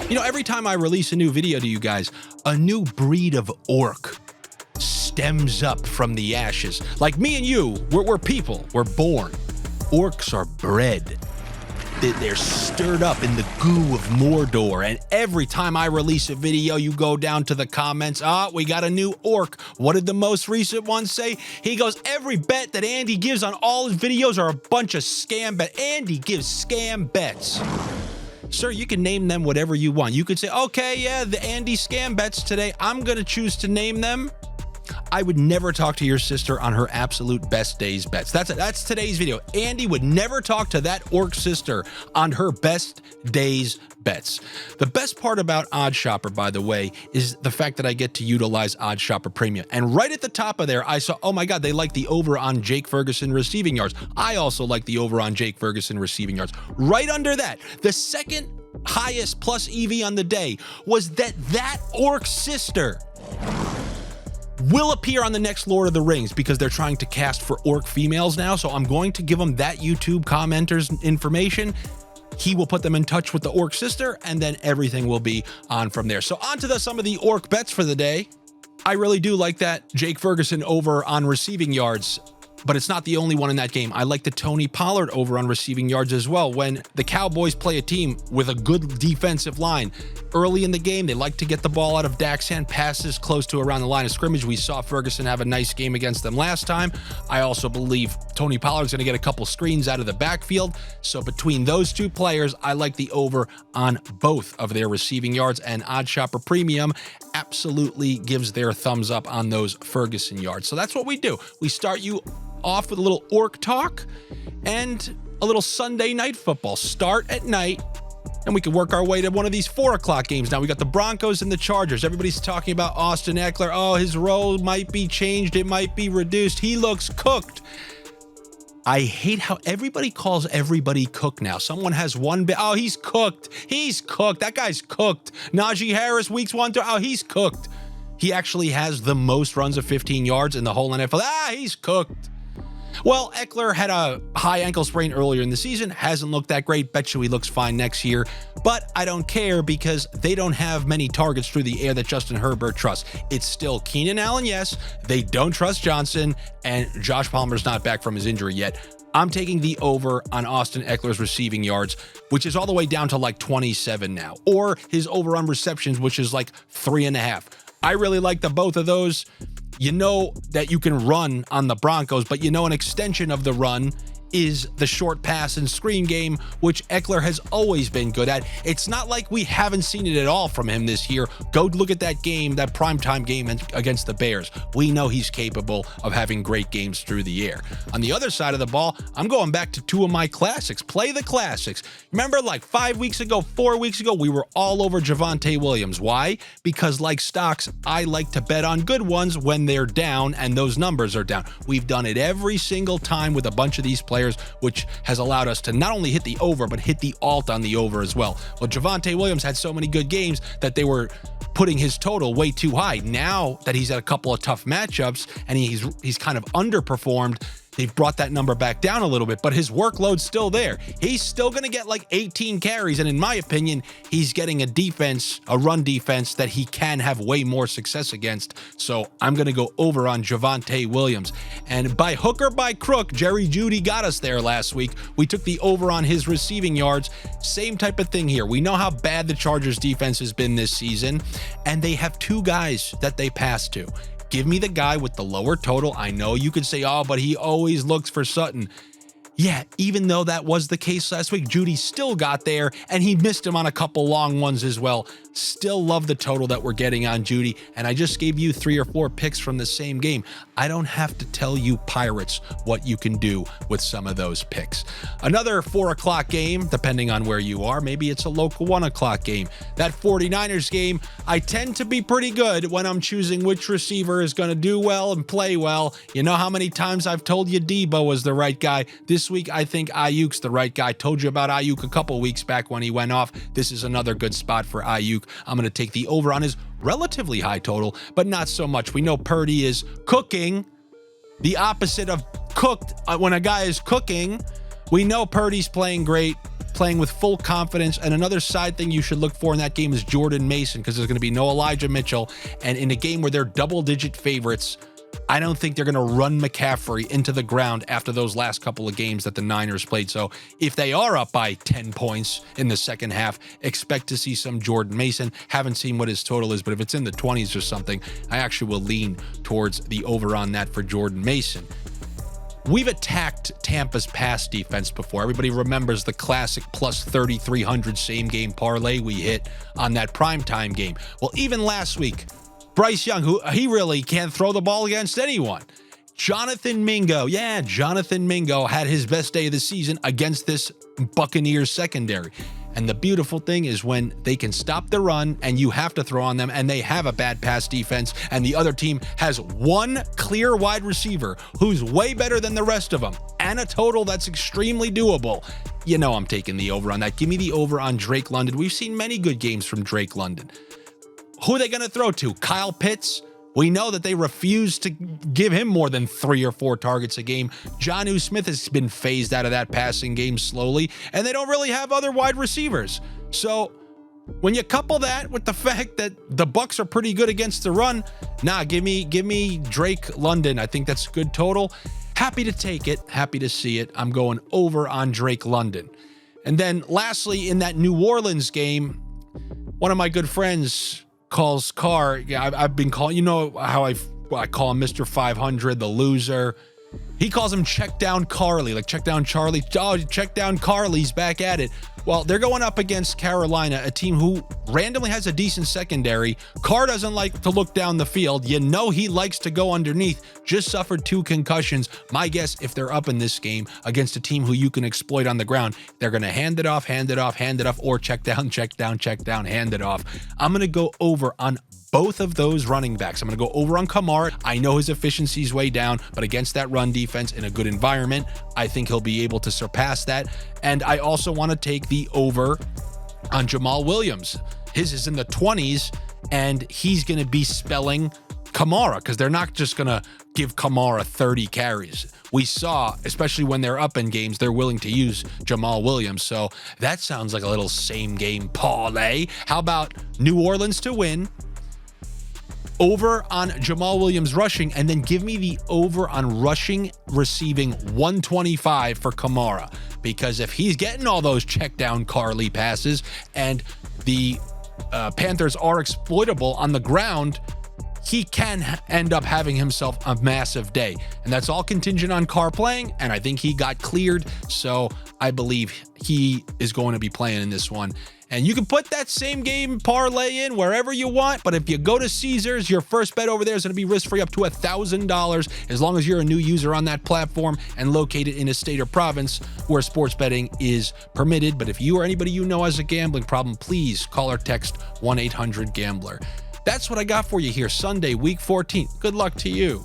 You know, every time I release a new video to you guys, a new breed of orc stems up from the ashes. Like me and you, we're people, we're born. Orcs are bred. They're stirred up in the goo of Mordor, and every time I release a video, you go down to the comments, we got a new orc. What did the most recent one say? He goes, every bet that Andy gives on all his videos are a bunch of scam bets. Andy gives scam bets. Sir, you can name them whatever you want. You could say, okay, yeah, the Andy scam bets today, I'm going to choose to name them. I would never talk to your sister on her absolute best days bets. That's today's video. Andy would never talk to that orc sister on her best days bets. The best part about Odd Shopper, by the way, is the fact that I get to utilize Odd Shopper Premium. And right at the top of there, I saw, oh my God, they like the over on Jake Ferguson receiving yards. I also like the over on Jake Ferguson receiving yards. Right under that, the second highest plus EV on the day was that orc sister will appear on the next Lord of the Rings because they're trying to cast for orc females now. So I'm going to give them that YouTube commenter's information. He will put them in touch with the orc sister, and then everything will be on from there. So on to some of the orc bets for the day. I really do like that Jake Ferguson over on receiving yards, but it's not the only one in that game. I like the Tony Pollard over on receiving yards as well. When the Cowboys play a team with a good defensive line, early in the game, they like to get the ball out of Dak's hand, passes close to around the line of scrimmage. We saw Ferguson have a nice game against them last time. I also believe Tony Pollard's going to get a couple screens out of the backfield. So between those two players, I like the over on both of their receiving yards, and Odd Shopper Premium absolutely gives their thumbs up on those Ferguson yards. So that's what we do. We start you off with a little orc talk and a little Sunday night football. Start at night, and we can work our way to one of these 4 o'clock games. Now we got the Broncos and the Chargers. Everybody's talking about Austin Eckler. Oh, his role might be changed. It might be reduced. He looks cooked. I hate how everybody calls everybody cooked now. Someone has one bit. Oh, he's cooked. He's cooked. That guy's cooked. Najee Harris, weeks 1 to, oh, he's cooked. He actually has the most runs of 15 yards in the whole NFL. He's cooked. Well, Eckler had a high ankle sprain earlier in the season, hasn't looked that great. Bet you he looks fine next year, but I don't care because they don't have many targets through the air that Justin Herbert trusts. It's still Keenan Allen, yes. They don't trust Johnson, and Josh Palmer's not back from his injury yet. I'm taking the over on Austin Eckler's receiving yards, which is all the way down to like 27 now, or his over on receptions, which is like 3.5. I really like the both of those. You know that you can run on the Broncos, but you know an extension of the run is the short pass and screen game, which Eckler has always been good at. It's not like we haven't seen it at all from him this year. Go look at that game, that primetime game against the Bears. We know he's capable of having great games through the air. On the other side of the ball, I'm going back to 2 of my classics. Play the classics. Remember, like 4 weeks ago, we were all over Javonte Williams. Why? Because like stocks, I like to bet on good ones when they're down and those numbers are down. We've done it every single time with a bunch of these players, which has allowed us to not only hit the over, but hit the alt on the over as well. Well, Javonte Williams had so many good games that they were putting his total way too high. Now that he's had a couple of tough matchups and he's kind of underperformed, they've brought that number back down a little bit, but his workload's still there. He's still going to get like 18 carries, and in my opinion, he's getting a run defense that he can have way more success against. So I'm going to go over on Javonte Williams. And by hook or by crook, Jerry Jeudy got us there last week. We took the over on his receiving yards. Same type of thing here. We know how bad the Chargers defense has been this season, and they have 2 guys that they pass to. Give me the guy with the lower total. I know you could say, oh, but he always looks for Sutton. Yeah, even though that was the case last week, Jeudy still got there, and he missed him on a couple long ones as well. Still love the total that we're getting on Jeudy, and I just gave you 3 or 4 picks from the same game. I don't have to tell you Pirates what you can do with some of those picks. Another 4 o'clock game, depending on where you are. Maybe it's a local 1 o'clock game. That 49ers game, I tend to be pretty good when I'm choosing which receiver is going to do well and play well. You know how many times I've told you Debo was the right guy. This week, I think Ayuk's the right guy. Told you about Ayuk a couple weeks back when he went off. This is another good spot for Ayuk. I'm going to take the over on his relatively high total, but not so much. We know Purdy is cooking. The opposite of cooked, when a guy is cooking, We know Purdy's playing great, playing with full confidence. And another side thing you should look for in that game is Jordan Mason, because there's going to be no Elijah Mitchell. And in a game where they're double-digit favorites, I don't think they're going to run McCaffrey into the ground after those last couple of games that the Niners played. So if they are up by 10 points in the second half, expect to see some Jordan Mason. Haven't seen what his total is, but if it's in the 20s or something, I actually will lean towards the over on that for Jordan Mason. We've attacked Tampa's pass defense before. Everybody remembers the classic plus 3,300 same game parlay we hit on that primetime game. Well, even last week, Bryce Young, who he really can't throw the ball against anyone. Jonathan Mingo had his best day of the season against this Buccaneers secondary. And the beautiful thing is when they can stop the run and you have to throw on them and they have a bad pass defense and the other team has one clear wide receiver who's way better than the rest of them and a total that's extremely doable, you know I'm taking the over on that. Give me the over on Drake London. We've seen many good games from Drake London. Who are they going to throw to? Kyle Pitts? We know that they refuse to give him more than 3 or 4 targets a game. Jonnu Smith has been phased out of that passing game slowly, and they don't really have other wide receivers. So when you couple that with the fact that the Bucs are pretty good against the run, give me Drake London. I think that's a good total. Happy to take it. Happy to see it. I'm going over on Drake London. And then lastly, in that New Orleans game, one of my good friends calls Carr. Yeah, I've been calling, you know how I call him Mr. 500, the loser. He calls him check down Carly, like check down Charlie. Oh, check down Carly's back at it. Well, they're going up against Carolina, a team who randomly has a decent secondary. Carr doesn't like to look down the field. You know he likes to go underneath. Just suffered 2 concussions. My guess, if they're up in this game against a team who you can exploit on the ground, they're going to hand it off, or check down, hand it off. I'm going to go over on both of those running backs. I'm going to go over on Kamara. I know his efficiency is way down, but against that run defense in a good environment, I think he'll be able to surpass that. And I also want to take the over on Jamal Williams. His is in the 20s, and he's going to be spelling Kamara because they're not just going to give Kamara 30 carries. We saw, especially when they're up in games, they're willing to use Jamal Williams. So that sounds like a little same game parlay. How about New Orleans to win? Over on Jamal Williams rushing, and then give me the over on rushing receiving 125 for Kamara, because if he's getting all those check down Carly passes and the Panthers are exploitable on the ground, he can end up having himself a massive day. And that's all contingent on Carr playing, and I think he got cleared, so I believe he is going to be playing in this one. And you can put that same game parlay in wherever you want, but if you go to Caesars, your first bet over there is going to be risk-free up to $1,000 as long as you're a new user on that platform and located in a state or province where sports betting is permitted. But if you or anybody you know has a gambling problem, please call or text 1-800-GAMBLER. That's what I got for you here Sunday, week 14. Good luck to you.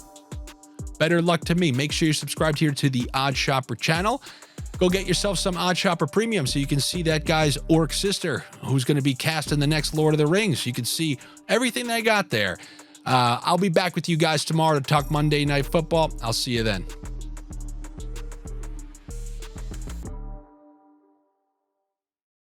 Better luck to me. Make sure you're subscribed here to the Odd Shopper channel. Go get yourself some Odd Shopper Premium so you can see that guy's orc sister who's going to be cast in the next Lord of the Rings. You can see everything they got there. I'll be back with you guys tomorrow to talk Monday Night Football. I'll see you then.